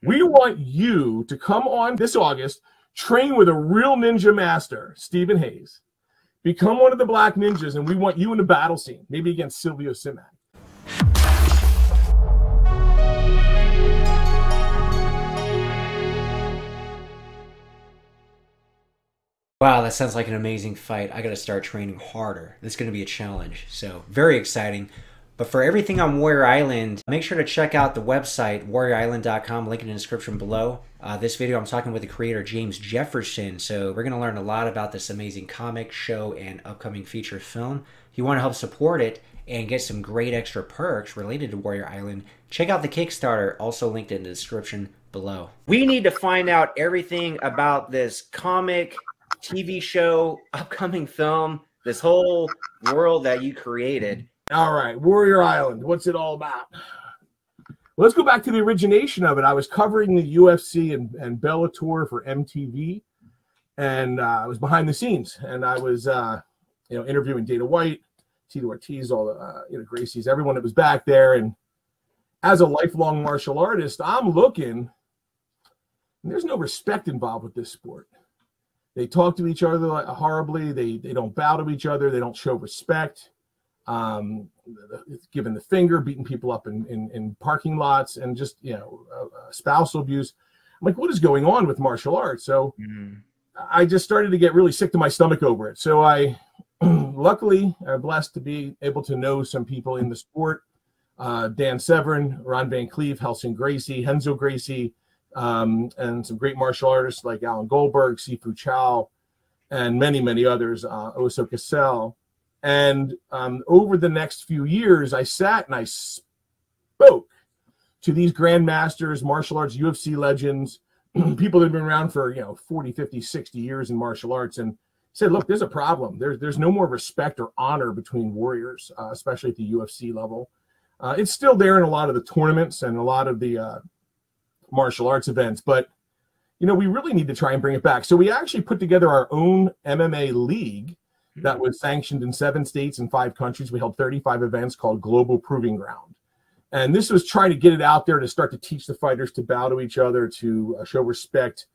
We want you to come on this August, train with a real ninja master, Stephen Hayes. Become one of the Black Ninjas, and we want you in the battle scene, maybe against Silvio Simac. Wow, that sounds like an amazing fight. I got to start training harder. This is going to be a challenge. So, very exciting. But for everything on Warrior Island, make sure to check out the website, warriorisland.com, link in the description below. This video, I'm talking with the creator, James Jefferson. So we're going to learn a lot about this amazing comic, show, and upcoming feature film. If you want to help support it and get some great extra perks related to Warrior Island, check out the Kickstarter, also linked in the description below. We need to find out everything about this comic, TV show, upcoming film, this whole world that you created. All right, Warrior Island, what's it all about? Well, let's go back to the origination of it. I was covering the UFC and Bellator for MTV, and I was behind the scenes, and I was, interviewing Dana White, Tito Ortiz, all the, Gracie's, everyone that was back there. And as a lifelong martial artist, I'm looking, and there's no respect involved with this sport. They talk to each other horribly. They don't bow to each other. They don't show respect. Giving the finger, beating people up in parking lots, and just spousal abuse. I'm like, what is going on with martial arts? So I just started to get really sick to my stomach over it. So I luckily am blessed to be able to know some people in the sport, Dan Severin, Ron Van Cleef, Helsing Gracie, Renzo Gracie, and some great martial artists like Alan Goldberg, Sifu Chow, and many others, Oso Cassell. And over the next few years, I sat and I spoke to these grandmasters, martial arts, UFC legends, people that have been around for 40, 50, 60 years in martial arts, and said, look, there's a problem. There's no more respect or honor between warriors, especially at the UFC level. It's still there in a lot of the tournaments and a lot of the martial arts events, but we really need to try and bring it back. So we actually put together our own MMA league that was sanctioned in 7 states and 5 countries. We held 35 events called Global Proving Ground. And this was trying to get it out there to start to teach the fighters to bow to each other, to show respect.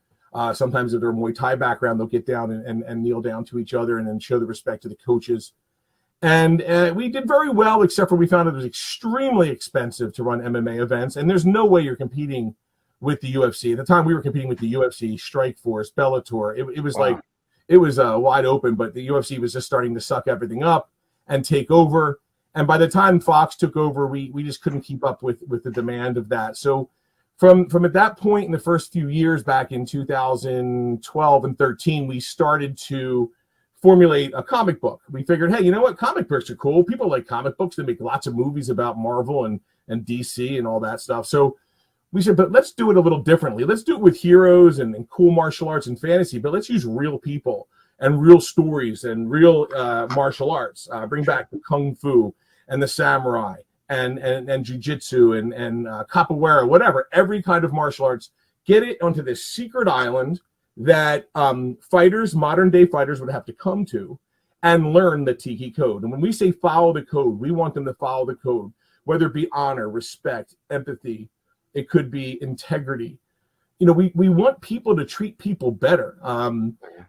Sometimes if they're a Muay Thai background, they'll get down and kneel down to each other and then show the respect to the coaches. And we did very well, except for we found it was extremely expensive to run MMA events. And there's no way you're competing with the UFC. At the time, we were competing with the UFC, Strikeforce, Bellator. It was like, it was wide open, but the UFC was just starting to suck everything up and take over. And by the time Fox took over, we just couldn't keep up with the demand of that. So from at that point in the first few years back in 2012 and 13, we started to formulate a comic book. We figured, hey, you know what? Comic books are cool. People like comic books. They make lots of movies about Marvel and DC and all that stuff. So we said, but let's do it a little differently. Let's do it with heroes and cool martial arts and fantasy, but let's use real people and real stories and real martial arts. Bring back the Kung Fu and the samurai and Jiu-Jitsu and capoeira, whatever, every kind of martial arts. Get it onto this secret island that fighters, modern-day fighters, would have to come to and learn the Tiki code. And when we say follow the code, we want them to follow the code, whether it be honor, respect, empathy. It could be integrity. We want people to treat people better.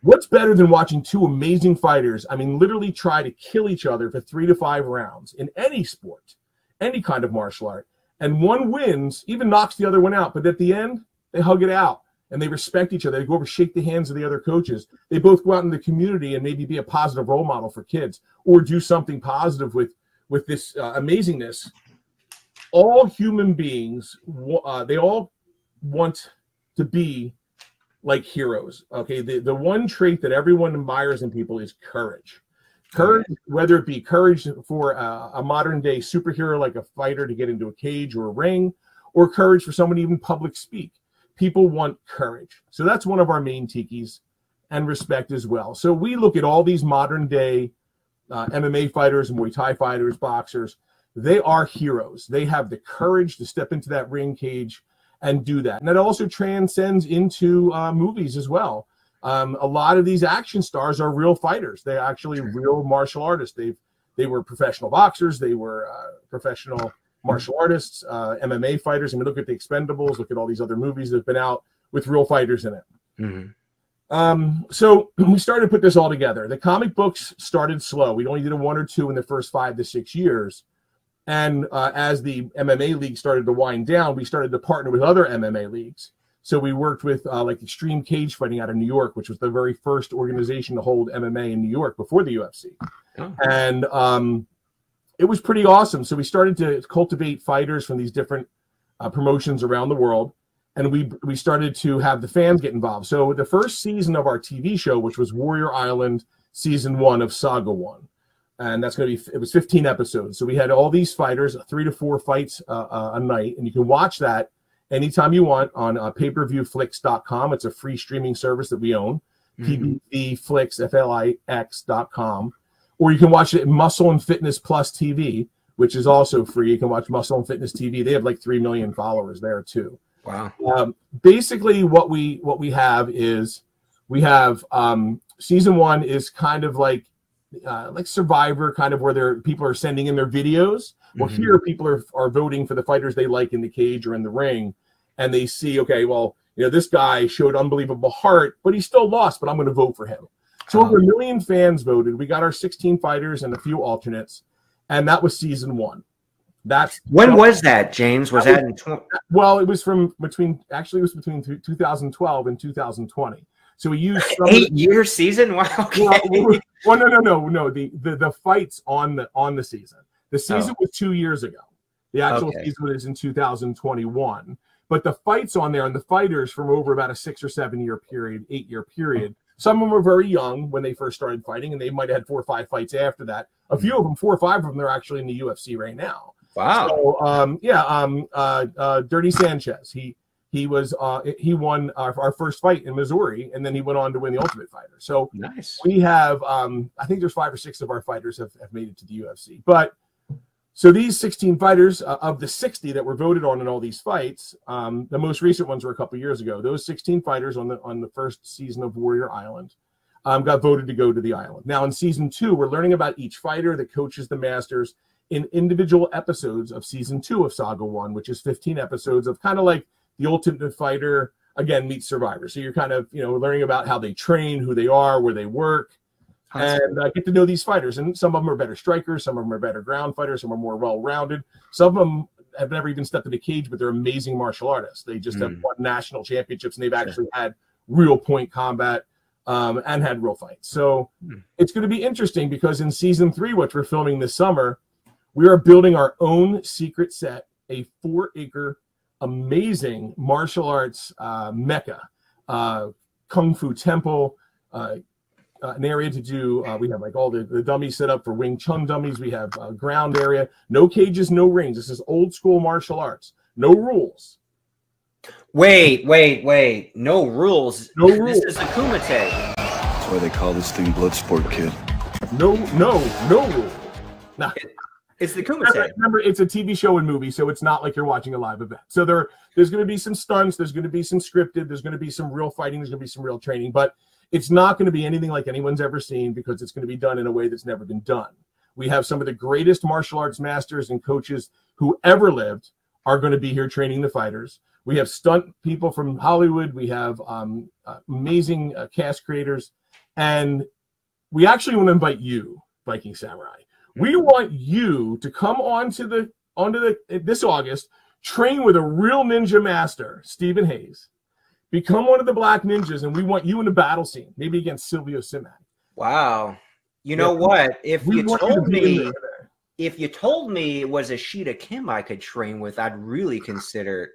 What's better than watching 2 amazing fighters, literally try to kill each other for 3 to 5 rounds in any sport, any kind of martial art, and one wins, even knocks the other one out, but at the end, they hug it out, and they respect each other. They go over, shake the hands of the other coaches. They both go out in the community and maybe be a positive role model for kids or do something positive with this amazingness. All human beings, they all want to be like heroes. Okay, the one trait that everyone admires in people is courage. Courage, whether it be courage for a modern day superhero like a fighter to get into a cage or a ring, or courage for someone to even public speak. People want courage. So that's one of our main tikis, and respect as well. So we look at all these modern day MMA fighters, Muay Thai fighters, boxers. They are heroes. They have the courage to step into that ring cage and do that. And that also transcends into movies as well. A lot of these action stars are real fighters. They're actually real martial artists. They were professional boxers. They were professional martial artists, MMA fighters. I mean, look at the Expendables, look at all these other movies that have been out with real fighters in it. So we started to put this all together. The comic books started slow. We only did a 1 or 2 in the first 5 to 6 years. And as the MMA league started to wind down, we started to partner with other MMA leagues. So we worked with like Extreme Cage Fighting out of New York, which was the very first organization to hold MMA in New York before the UFC. And it was pretty awesome. So we started to cultivate fighters from these different promotions around the world. And we started to have the fans get involved. So the first season of our TV show, which was Warrior Island season 1 of Saga 1, and that's going to be, it was 15 episodes. So we had all these fighters, 3 to 4 fights a night, and you can watch that anytime you want on payperviewflix.com. It's a free streaming service that we own, pbvflix, Flix.com, or you can watch it at Muscle and Fitness Plus TV, which is also free. You can watch Muscle and Fitness TV. They have like 3 million followers there too. Wow. Basically, what we have is we have season 1 is kind of like Survivor, kind of where people are sending in their videos. Well, here people are voting for the fighters they like in the cage or in the ring, and they see, okay, well, you know, this guy showed unbelievable heart, but he still lost, but I'm going to vote for him. So over 1 million fans voted. We got our 16 fighters and a few alternates, and that was season 1. When was that, James? Was that in well, it was between 2012 and 2020. So we used some 8-year season. Wow. Okay. Well, no. The fights on the season. The season was 2 years ago. The actual season is in 2021. But the fights on there and the fighters from over about a 6 or 7 year period, 8-year period. Some of them were very young when they first started fighting, and they might have had 4 or 5 fights after that. A few of them, 4 or 5 of them, they're actually in the UFC right now. Wow. So, Dirty Sanchez, he won our first fight in Missouri, and then he went on to win the Ultimate Fighter. So nice. We have, I think there's 5 or 6 of our fighters have made it to the UFC. But so these 16 fighters of the 60 that were voted on in all these fights, the most recent ones were a couple years ago. Those 16 fighters on the first season of Warrior Island got voted to go to the island. Now in season 2, we're learning about each fighter, the coaches, the masters, in individual episodes of season 2 of Saga 1, which is 15 episodes of kind of like the Ultimate Fighter, again, meets Survivor. So you're kind of, learning about how they train, who they are, where they work, and get to know these fighters. And some of them are better strikers, some of them are better ground fighters, some are more well-rounded. Some of them have never even stepped in a cage, but they're amazing martial artists. They just have won national championships, and they've actually had real point combat and had real fights. So it's going to be interesting because in season 3, which we're filming this summer, we are building our own secret set, a 4-acre, amazing martial arts mecca, kung fu temple, an area to do. We have like all the dummies set up for Wing Chun dummies. We have a ground area, no cages, no rings. This is old school martial arts, no rules. Wait, no rules. No rules. This is the Kumite. That's why they call this thing Bloodsport, kid. No rules. Nah. It's the Kumite. Remember, it's a TV show and movie, so it's not like you're watching a live event. So there's going to be some stunts, there's going to be some scripted, there's going to be some real fighting, there's going to be some real training, but it's not going to be anything like anyone's ever seen because it's going to be done in a way that's never been done. We have some of the greatest martial arts masters and coaches who ever lived are going to be here training the fighters. We have stunt people from Hollywood. We have amazing cast creators, and we actually want to invite you, Viking Samurai. We want you to come onto this August, train with a real ninja master, Stephen Hayes. Become one of the Black Ninjas, and we want you in the battle scene, maybe against Silvio Simac. Wow. You know what? If you told me it was Ashita Kim I could train with, I'd really consider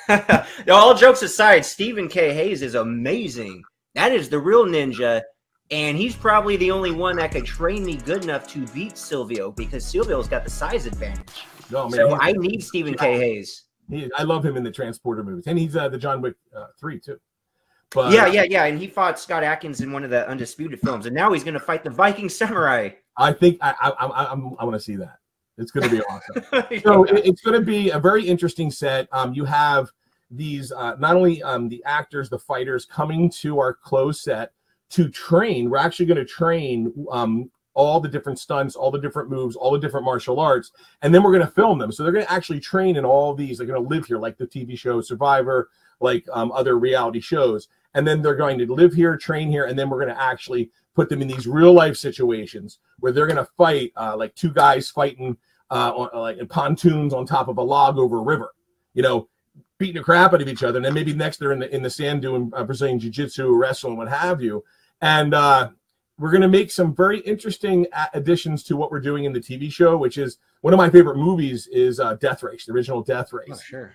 it. All jokes aside, Stephen K. Hayes is amazing. That is the real ninja. And he's probably the only one that could train me good enough to beat Silvio because Silvio's got the size advantage. No, man, so I need Stephen K. Hayes. I love him in the Transporter movies. And he's the John Wick 3, too. But, yeah. And he fought Scott Adkins in one of the Undisputed films. And now he's going to fight the Viking Samurai. I think I want to see that. It's going to be awesome. So it's going to be a very interesting set. You have these, not only the actors, the fighters coming to our closed set, to train. We're actually going to train all the different stunts, all the different moves, all the different martial arts, and then we're going to film them. So they're going to actually train in all these. They're going to live here, like the TV show Survivor, like other reality shows, and then they're going to live here, train here, and then we're going to actually put them in these real life situations where they're going to fight, like two guys fighting like in pontoons on top of a log over a river, you know, beating the crap out of each other, and then maybe next they're in the sand doing Brazilian jiu-jitsu, wrestling, what have you, and we're going to make some very interesting additions to what we're doing in the TV show, which is one of my favorite movies is Death Race, the original Death Race. Oh, sure.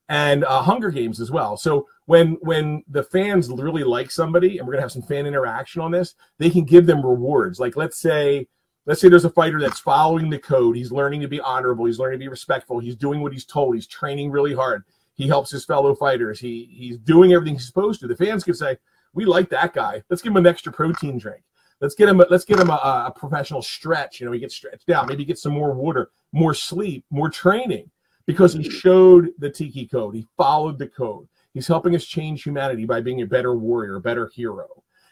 And Hunger Games as well. So when the fans really like somebody, and we're going to have some fan interaction on this, they can give them rewards. Like let's say there's a fighter that's following the code. He's learning to be honorable. He's learning to be respectful. He's doing what he's told. He's training really hard. He helps his fellow fighters. He's doing everything he's supposed to. The fans can say, we like that guy. Let's give him an extra protein drink. Let's get him a professional stretch. You know, he gets stretched out. Maybe get some more water, more sleep, more training, because he showed the Tiki code. He followed the code. He's helping us change humanity by being a better warrior, a better hero.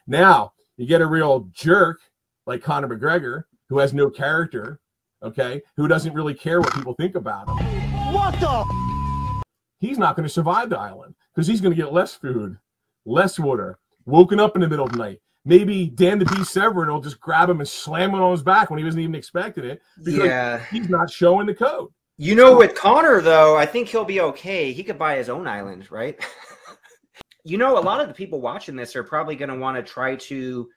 Now you get a real jerk like Conor McGregor, who has no character, okay, who doesn't really care what people think about him. What the? He's not going to survive the island because he's going to get less food, less water, woken up in the middle of the night. Maybe Dan the Beast Severn will just grab him and slam it on his back when he wasn't even expecting it because he's not showing the code. You know, with Connor, though, I think he'll be okay. He could buy his own island, right? You know, a lot of the people watching this are probably going to want to try to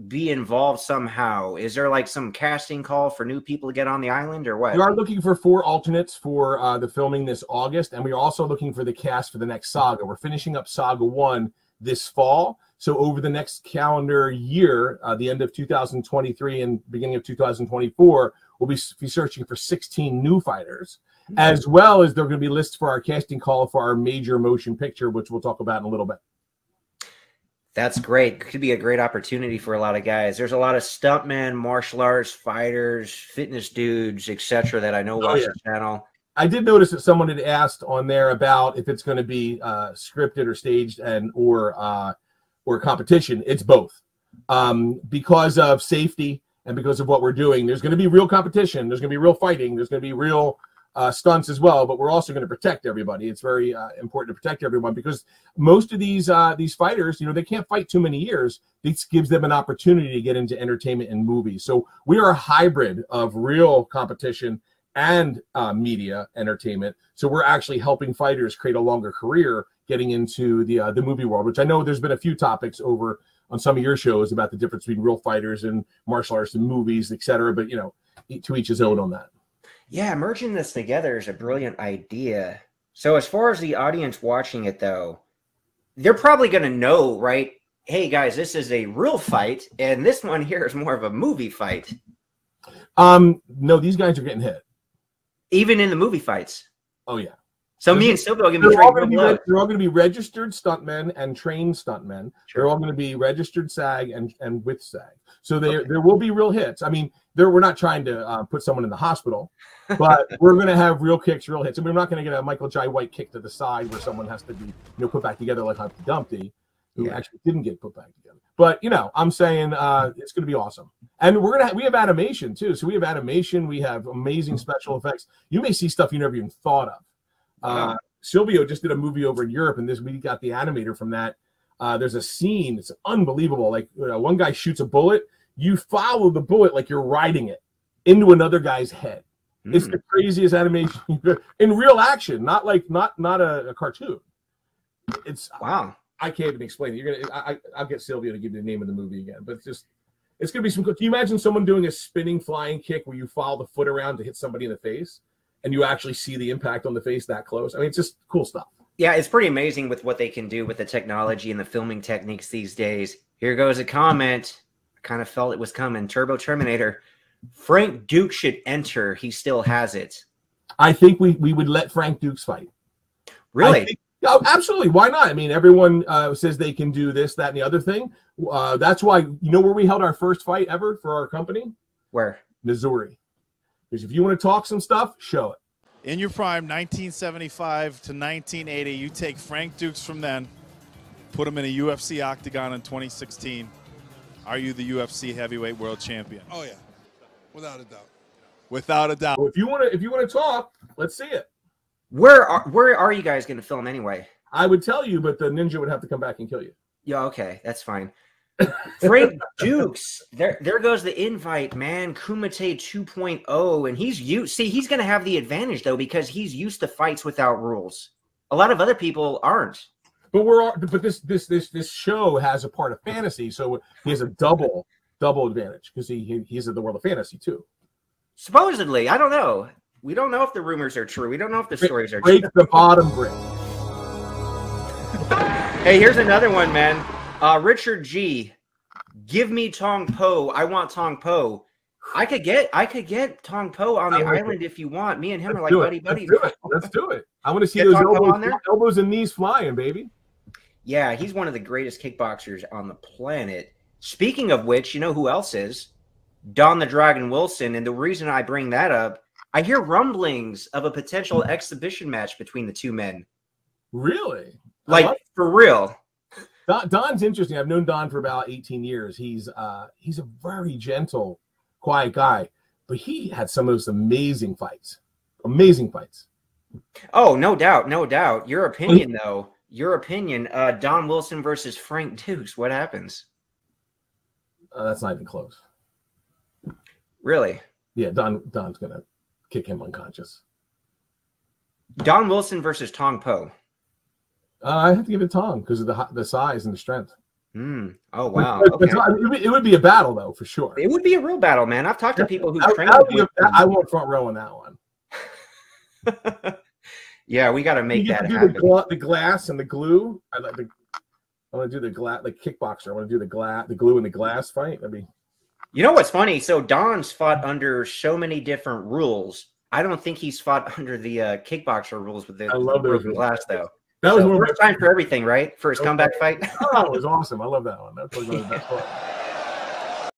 be involved somehow. Is there like some casting call for new people to get on the island or what? We are looking for 4 alternates for the filming this August, and we are also looking for the cast for the next saga. We're finishing up Saga 1 this fall. So over the next calendar year, the end of 2023 and beginning of 2024, we'll be searching for 16 new fighters, as well as they're going to be lists for our casting call for our major motion picture, which we'll talk about in a little bit. That's great. Could be a great opportunity for a lot of guys. There's a lot of stuntmen, martial arts, fighters, fitness dudes, etc. that I know watch the channel. I did notice that someone had asked on there about if it's going to be scripted or staged and or competition. It's both. Because of safety and because of what we're doing, there's going to be real competition. There's going to be real fighting. There's going to be real stunts as well. But we're also going to protect everybody. It's very important to protect everyone because most of these fighters, you know, they can't fight too many years. This gives them an opportunity to get into entertainment and movies. So we are a hybrid of real competition and media entertainment. So we're actually helping fighters create a longer career getting into the movie world, which I know there's been a few topics over on some of your shows about the difference between real fighters and martial arts and movies, etc. But, you know, to each his own on that. Yeah, merging this together is a brilliant idea. So as far as the audience watching it, though, they're probably going to know, right? Hey, guys, this is a real fight, and this one here is more of a movie fight. No, these guys are getting hit. Even in the movie fights. Oh, yeah. So me and Silvio are going to be they're all going to be registered stuntmen and trained stuntmen. Sure. They're all going to be registered SAG and with SAG. So there will be real hits. I mean, we're not trying to put someone in the hospital, but we're going to have real kicks, real hits. I mean, we're not going to get a Michael Jai White kick to the side where someone has to be, you know, put back together like Humpty Dumpty, who actually didn't get put back together. But, you know, I'm saying it's going to be awesome. And we have animation too. So we have animation. We have amazing special effects. You may see stuff you never even thought of. Silvio just did a movie over in Europe, and we got the animator from that. There's a scene, it's unbelievable. Like one guy shoots a bullet, you follow the bullet like you're riding it into another guy's head. It's the craziest animation in real action, not a cartoon. It's wow. I can't even explain it. I'll get Silvio to give you the name of the movie again, but it's gonna be some. Can you imagine someone doing a spinning flying kick where you follow the foot around to hit somebody in the face? And you actually see the impact on the face that close. I mean, it's just cool stuff. Yeah, it's pretty amazing with what they can do with the technology and the filming techniques these days. Here goes a comment. I kind of felt it was coming. Turbo Terminator. Frank Duke should enter. He still has it. I think we would let Frank Dukes fight. Really? Oh, absolutely. Why not? I mean, everyone says they can do this, that, and the other thing. That's why, you know where we held our first fight ever for our company? Where? Missouri. Because if you want to talk some stuff, show it. In your prime, 1975 to 1980, you take Frank Dukes from then, put him in a UFC octagon in 2016. are you the UFC heavyweight world champion? Oh yeah, without a doubt. Without a doubt. Well, if you want to talk, let's see it. Where are you guys going to film anyway? I would tell you, but the ninja would have to come back and kill you. Yeah, okay, that's fine. Frank Dukes, there goes the invite, man. Kumite 2.0, and he's going to have the advantage though because he's used to fights without rules. A lot of other people aren't. But this show has a part of fantasy, so he has a double advantage because he's in the world of fantasy too. Supposedly, I don't know. We don't know if the rumors are true. We don't know if the stories are true. Break the bottom brick. Hey, here's another one, man. Richard G, give me Tong Po. I want Tong Po. I could get Tong Po on the island if you want. Me and him are like buddy. Let's do it. I want to see those elbows and knees flying, baby. Yeah, he's one of the greatest kickboxers on the planet. Speaking of which, you know who else is? Don the Dragon Wilson. And the reason I bring that up, I hear rumblings of a potential exhibition match between the two men. Really? Like, for real. Don's interesting. I've known Don for about 18 years. He's a very gentle, quiet guy, but he had some of those amazing fights. Amazing fights. Oh, no doubt, no doubt. Your opinion, though. Your opinion. Don Wilson versus Frank Dukes. What happens? That's not even close. Really? Yeah, Don's gonna kick him unconscious. Don Wilson versus Tong Po. I have to give it Tong because of the size and the strength. Oh wow! Okay. It would be a battle though, for sure. It would be a real battle, man. I've talked to people who trained. I want front row on that one. Yeah, we got to make that happen. The glass and the glue. I want to do the kickboxer. I want to do the glue and the glass fight. You know what's funny? So Don's fought under so many different rules. I don't think he's fought under the kickboxer rules with the broken glass though. That was first time for everything, right? For his comeback fight. Oh, it was awesome. I love that one. That's one of the best parts.